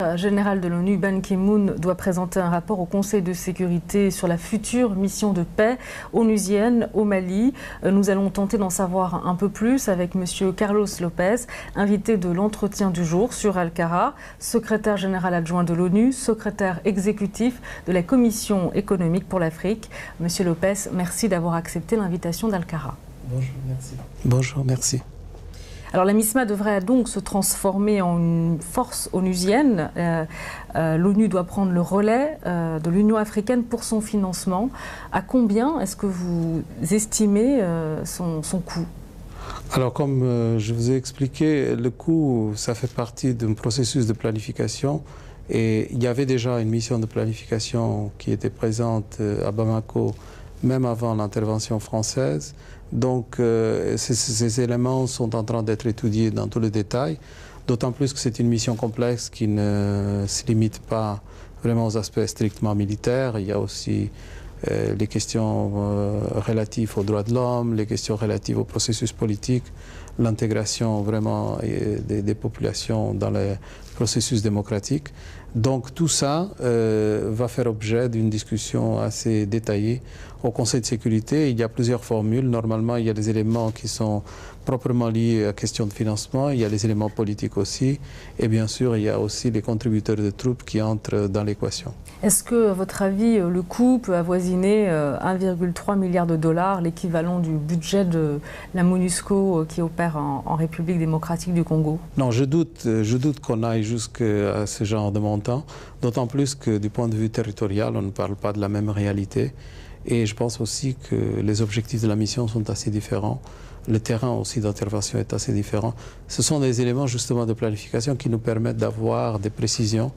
Le général de l'ONU, Ban Ki-moon, doit présenter un rapport au Conseil de sécurité sur la future mission de paix onusienne au Mali. Nous allons tenter d'en savoir un peu plus avec M. Carlos Lopez, invité de l'entretien du jour sur Alcara, secrétaire général adjoint de l'ONU, secrétaire exécutif de la Commission économique pour l'Afrique. M. Lopez, merci d'avoir accepté l'invitation d'Alcara. Bonjour, merci. Bonjour, merci. Alors la MISMA devrait donc se transformer en une force onusienne. L'ONU doit prendre le relais de l'Union africaine pour son financement. À combien est-ce que vous estimez son coût? Alors comme je vous ai expliqué, le coût, ça fait partie d'un processus de planification. Et il y avait déjà une mission de planification qui était présente à Bamako, même avant l'intervention française. Donc ces éléments sont en train d'être étudiés dans tous les détails, d'autant plus que c'est une mission complexe qui ne se limite pas vraiment aux aspects strictement militaires. Il y a aussi les questions relatives aux droits de l'homme, les questions relatives au processus politique, l'intégration vraiment des populations dans les processus démocratiques. Donc tout ça va faire objet d'une discussion assez détaillée au Conseil de sécurité. Il y a plusieurs formules. Normalement, il y a des éléments qui sont proprement liés à la question de financement. Il y a les éléments politiques aussi. Et bien sûr, il y a aussi les contributeurs de troupes qui entrent dans l'équation. Est-ce que, à votre avis, le coût peut avoisiner 1,3 milliard de dollars, l'équivalent du budget de la MONUSCO qui opère en République démocratique du Congo? Non, je doute qu'on aille jusqu'à ce genre de montant, d'autant plus que du point de vue territorial, on ne parle pas de la même réalité. Et je pense aussi que les objectifs de la mission sont assez différents. Le terrain aussi d'intervention est assez différent. Ce sont des éléments justement de planification qui nous permettent d'avoir des précisions.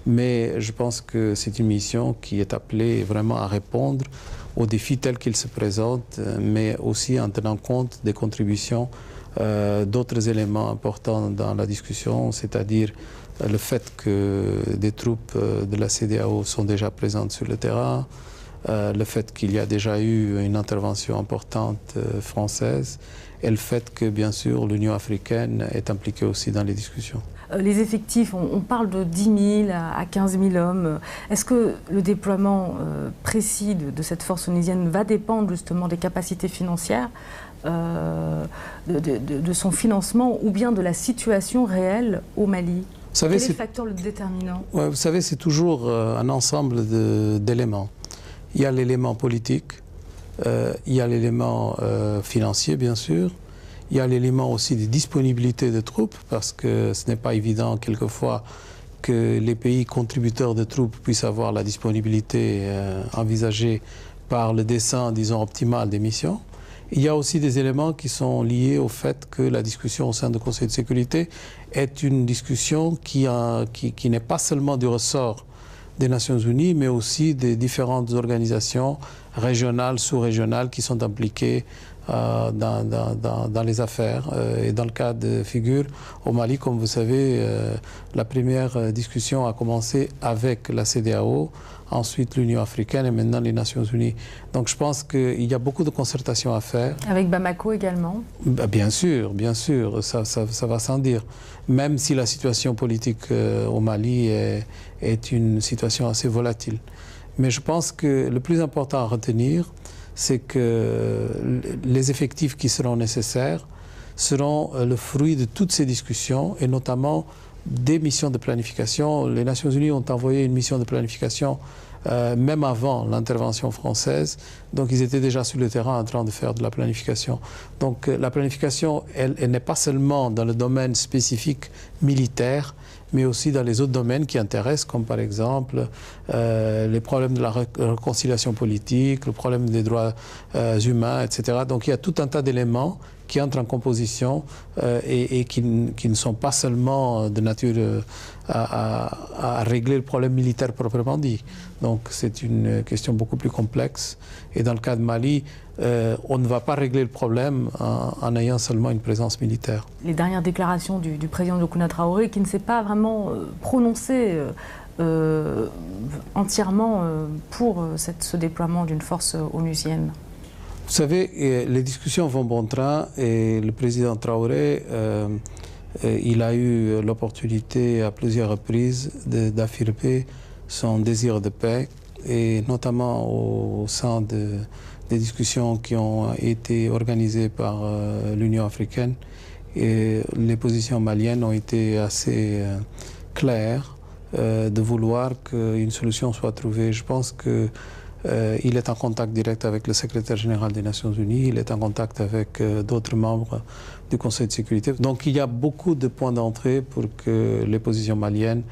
Mais je pense que c'est une mission qui est appelée vraiment à répondre aux défis tels qu'ils se présentent, mais aussi en tenant compte des contributions d'autres éléments importants dans la discussion, c'est-à-dire le fait que des troupes de la CEDEAO sont déjà présentes sur le terrain, le fait qu'il y a déjà eu une intervention importante française et le fait que, bien sûr, l'Union africaine est impliquée aussi dans les discussions. Les effectifs, on parle de 10 000 à 15 000 hommes. Est-ce que le déploiement précis de cette force onusienne va dépendre justement des capacités financières, de son financement ou bien de la situation réelle au Mali? Quel est le facteur le déterminant? Ouais, vous savez, c'est toujours un ensemble d'éléments. Il y a l'élément politique, il y a l'élément financier, bien sûr. Il y a l'élément aussi de disponibilité de troupes, parce que ce n'est pas évident quelquefois que les pays contributeurs de troupes puissent avoir la disponibilité envisagée par le dessin, disons, optimal des missions. Il y a aussi des éléments qui sont liés au fait que la discussion au sein du Conseil de sécurité est une discussion qui n'est pas seulement du ressort des Nations Unies, mais aussi des différentes organisations régionales, sous-régionales qui sont impliquées dans les affaires. Et dans le cas de figure, au Mali, comme vous savez, la première discussion a commencé avec la CEDEAO, ensuite l'Union africaine et maintenant les Nations Unies. Donc je pense qu'il y a beaucoup de concertations à faire. Avec Bamako également? Bien sûr, ça va sans dire. Même si la situation politique au Mali est une situation assez volatile. Mais je pense que le plus important à retenir, c'est que les effectifs qui seront nécessaires seront le fruit de toutes ces discussions et notamment des missions de planification. Les Nations Unies ont envoyé une mission de planification même avant l'intervention française. Donc ils étaient déjà sur le terrain en train de faire de la planification. Donc la planification, elle n'est pas seulement dans le domaine spécifique militaire, mais aussi dans les autres domaines qui intéressent, comme par exemple les problèmes de la réconciliation politique, le problème des droits humains, etc. Donc il y a tout un tas d'éléments qui entrent en composition et qui ne sont pas seulement de nature à régler le problème militaire proprement dit. Donc c'est une question beaucoup plus complexe. Et dans le cas de Mali, on ne va pas régler le problème en ayant seulement une présence militaire. Les dernières déclarations du président Gokuna Traoré, qui ne s'est pas vraiment prononcé entièrement pour ce déploiement d'une force onusienne. Vous savez, les discussions vont bon train et le président Traoré il a eu l'opportunité à plusieurs reprises d'affirmer son désir de paix, et notamment au sein des discussions qui ont été organisées par l'Union africaine. Et les positions maliennes ont été assez claires de vouloir qu'une solution soit trouvée. Je pense qu'il est en contact direct avec le secrétaire général des Nations Unies, il est en contact avec d'autres membres du Conseil de sécurité. Donc il y a beaucoup de points d'entrée pour que les positions maliennes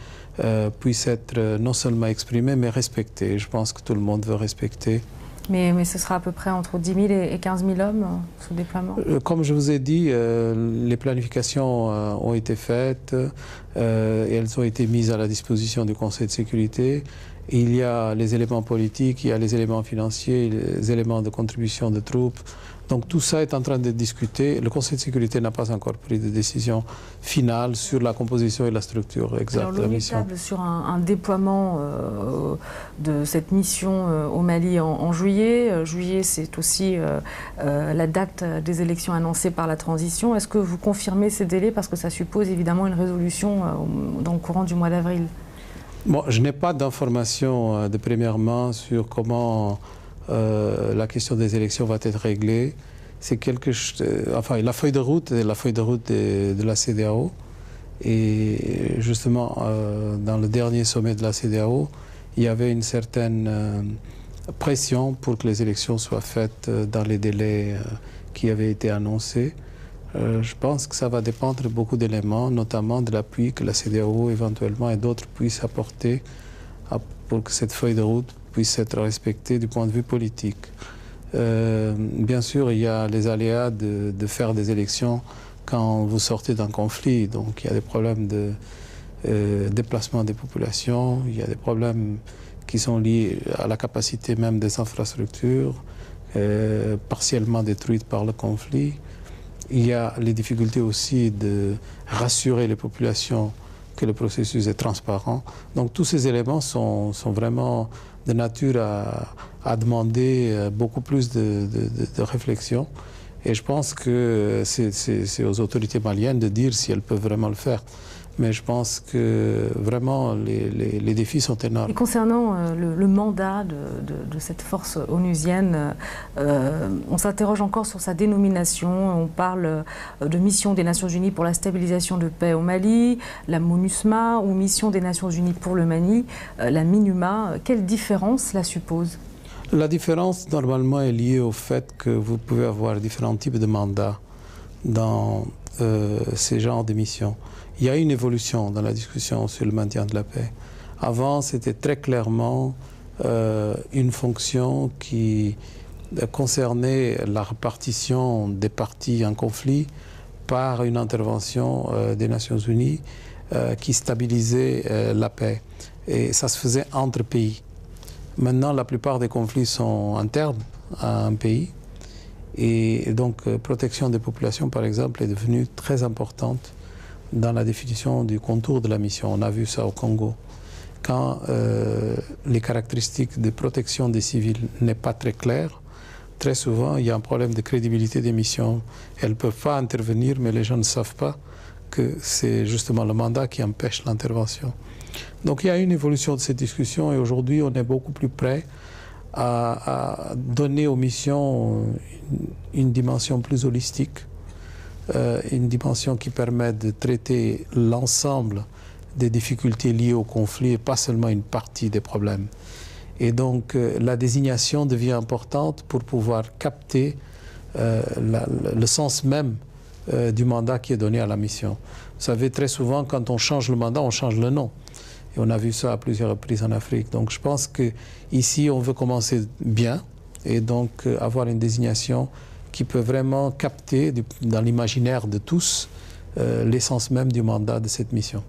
puissent être non seulement exprimées, mais respectées. Je pense que tout le monde veut respecter. Mais ce sera à peu près entre 10 000 et 15 000 hommes, ce déploiement? Comme je vous ai dit, les planifications ont été faites et elles ont été mises à la disposition du Conseil de sécurité. Il y a les éléments politiques, il y a les éléments financiers, les éléments de contribution de troupes. Donc tout ça est en train d'être discuté. Le Conseil de sécurité n'a pas encore pris de décision finale sur la composition et la structure exacte de la mission. Alors l'ONU table sur un déploiement de cette mission au Mali en juillet. Juillet, c'est aussi la date des élections annoncées par la transition. Est-ce que vous confirmez ces délais? Parce que ça suppose évidemment une résolution dans le courant du mois d'avril. Bon, je n'ai pas d'informations de première main sur comment la question des élections va être réglée. C'est enfin, la feuille de route est la feuille de route de la CEDEAO. Et justement, dans le dernier sommet de la CEDEAO, il y avait une certaine pression pour que les élections soient faites dans les délais qui avaient été annoncés. Je pense que ça va dépendre de beaucoup d'éléments, notamment de l'appui que la CEDEAO éventuellement et d'autres puissent apporter pour que cette feuille de route puisse être respectée du point de vue politique. Bien sûr, il y a les aléas de faire des élections quand vous sortez d'un conflit. Donc il y a des problèmes de déplacement des populations, il y a des problèmes qui sont liés à la capacité même des infrastructures, partiellement détruites par le conflit. Il y a les difficultés aussi de rassurer les populations que le processus est transparent. Donc tous ces éléments sont vraiment de nature à demander beaucoup plus de réflexion. Et je pense que c'est aux autorités maliennes de dire si elles peuvent vraiment le faire. Mais je pense que vraiment les défis sont énormes. Et concernant le mandat de cette force onusienne, on s'interroge encore sur sa dénomination. On parle de mission des Nations Unies pour la stabilisation de paix au Mali, la MONUSMA, ou mission des Nations Unies pour le Mali, la MINUMA. Quelle différence cela suppose? La différence normalement est liée au fait que vous pouvez avoir différents types de mandats dans ces genres de missions. Il y a une évolution dans la discussion sur le maintien de la paix. Avant, c'était très clairement une fonction qui concernait la répartition des parties en conflit par une intervention des Nations Unies qui stabilisait la paix. Et ça se faisait entre pays. Maintenant, la plupart des conflits sont internes à un pays. Et donc, protection des populations, par exemple, est devenue très importante dans la définition du contour de la mission. On a vu ça au Congo. Quand les caractéristiques de protection des civils n'est pas très claires, très souvent, il y a un problème de crédibilité des missions. Elles ne peuvent pas intervenir, mais les gens ne savent pas que c'est justement le mandat qui empêche l'intervention. Donc il y a une évolution de cette discussion et aujourd'hui, on est beaucoup plus prêt à donner aux missions une dimension plus holistique, une dimension qui permet de traiter l'ensemble des difficultés liées au conflit et pas seulement une partie des problèmes. Et donc la désignation devient importante pour pouvoir capter le sens même du mandat qui est donné à la mission. Vous savez, très souvent, quand on change le mandat, on change le nom. Et on a vu ça à plusieurs reprises en Afrique. Donc je pense qu'ici, on veut commencer bien et donc avoir une désignation qui peut vraiment capter dans l'imaginaire de tous l'essence même du mandat de cette mission.